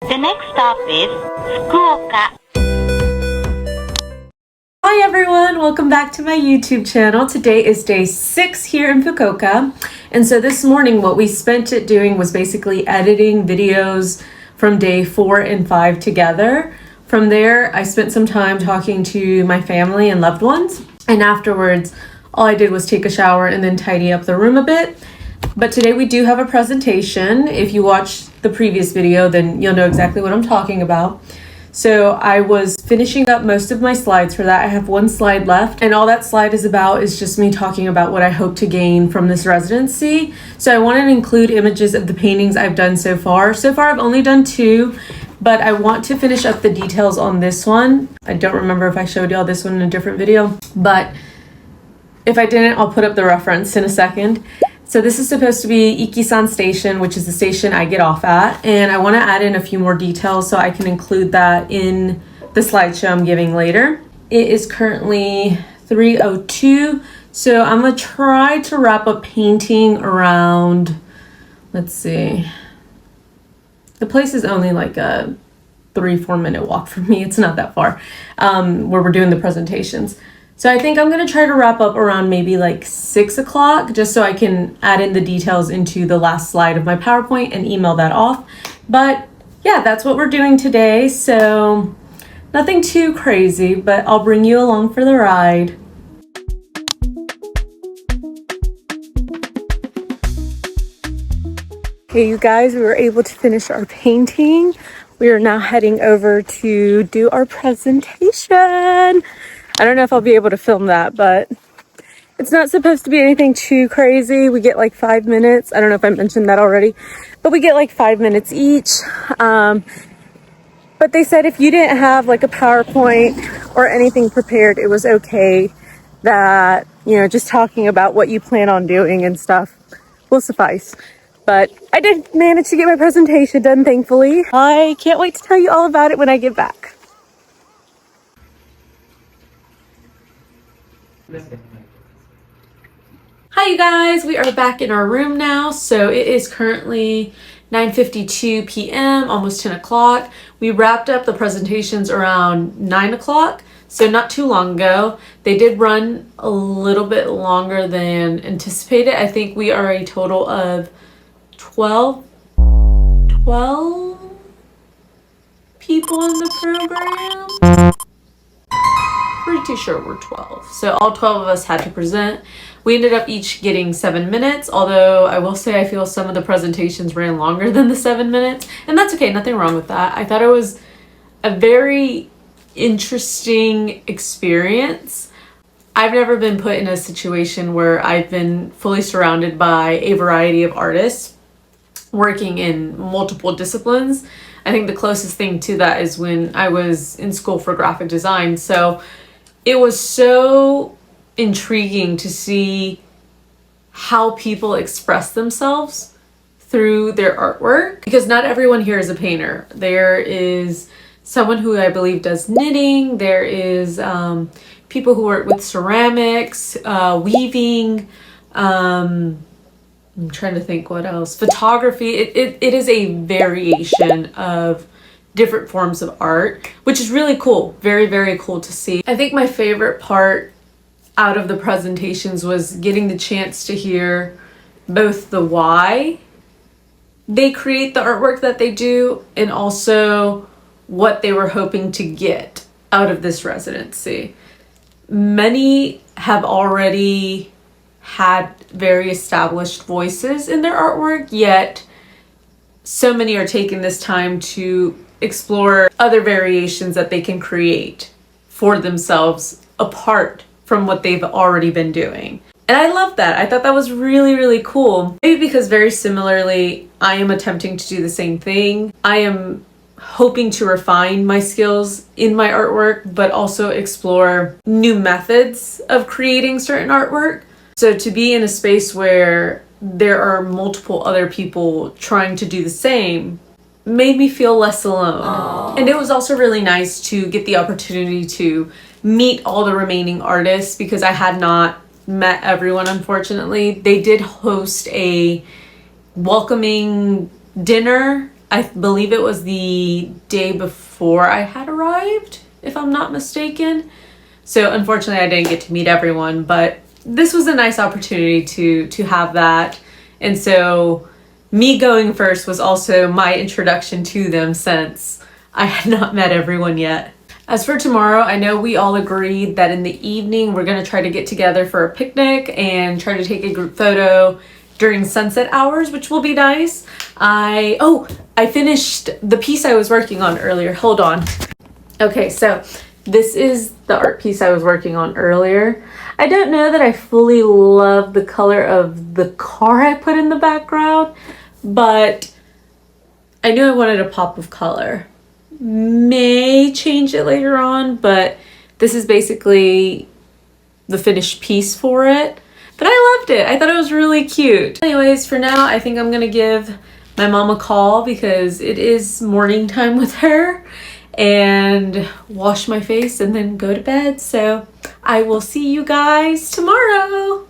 The next stop is Fukuoka. Hi everyone, welcome back to my YouTube channel. Today is day 6 here in Fukuoka. And so this morning what we spent it doing was basically editing videos from day 4 and 5 together. From there, I spent some time talking to my family and loved ones. And afterwards, all I did was take a shower and then tidy up the room a bit. But today we do have a presentation. If you watched the previous video, then you'll know exactly what I'm talking about. So I was finishing up most of my slides for that. I have one slide left, and all that slide is about is just me talking about what I hope to gain from this residency. So I wanted to include images of the paintings I've done so far. So far I've only done 2, but I want to finish up the details on this one. I don't remember if I showed y'all this one in a different video, but if I didn't, I'll put up the reference in a second. So this is supposed to be Ikisan Station, which is the station I get off at. And I want to add in a few more details so I can include that in the slideshow I'm giving later. It is currently 3:02. So I'm going to try to wrap up painting around, let's see. The place is only like a 3-4 minute walk from me. It's not that far where we're doing the presentations. So I think I'm going to try to wrap up around maybe like 6 o'clock just so I can add in the details into the last slide of my PowerPoint and email that off. But yeah, that's what we're doing today. So nothing too crazy, but I'll bring you along for the ride. Okay, you guys, we were able to finish our painting. We are now heading over to do our presentation. I don't know if I'll be able to film that, but it's not supposed to be anything too crazy. We get like 5 minutes. I don't know if I mentioned that already, but we get like 5 minutes each. But they said if you didn't have like a PowerPoint or anything prepared, it was okay that, you know, just talking about what you plan on doing and stuff will suffice. But I did manage to get my presentation done, thankfully. I can't wait to tell you all about it when I get back. Hi you guys, we are back in our room now. So it is currently 9:52 p.m., almost 10 o'clock. We wrapped up the presentations around 9 o'clock, so not too long ago. They did run a little bit longer than anticipated. I think we are a total of 12 people in the program. Pretty sure we're 12. So all 12 of us had to present. We ended up each getting 7 minutes, although I will say I feel some of the presentations ran longer than the 7 minutes, and that's okay, nothing wrong with that. I thought it was a very interesting experience. I've never been put in a situation where I've been fully surrounded by a variety of artists working in multiple disciplines. I think the closest thing to that is when I was in school for graphic design. So it was so intriguing to see how people express themselves through their artwork, because not everyone here is a painter. There is someone who I believe does knitting. There is people who work with ceramics, weaving, I'm trying to think what else. Photography. It is a variation of different forms of art, which is really cool. Very, very cool to see. I think my favorite part out of the presentations was getting the chance to hear both the why they create the artwork that they do and also what they were hoping to get out of this residency. Many have already had very established voices in their artwork, yet so many are taking this time to explore other variations that they can create for themselves apart from what they've already been doing. And I love that. I thought that was really, really cool. Maybe because very similarly, I am attempting to do the same thing. I am hoping to refine my skills in my artwork, but also explore new methods of creating certain artwork. So to be in a space where there are multiple other people trying to do the same made me feel less alone. Aww. And it was also really nice to get the opportunity to meet all the remaining artists because I had not met everyone, unfortunately. They did host a welcoming dinner I believe it was the day before I had arrived, if I'm not mistaken. So unfortunately I didn't get to meet everyone, but this was a nice opportunity to have that. And so me going first was also my introduction to them, since I had not met everyone yet. As for tomorrow, I know we all agreed that in the evening we're going to try to get together for a picnic and try to take a group photo during sunset hours, which will be nice. I finished the piece I was working on earlier. Hold on. Okay, so this is the art piece I was working on earlier. I don't know that I fully love the color of the car I put in the background, but I knew I wanted a pop of color. May change it later on, but this is basically the finished piece for it. But I loved it. I thought it was really cute. Anyways, for now, I think I'm gonna give my mom a call because it is morning time with her, and wash my face and then go to bed. So I will see you guys tomorrow.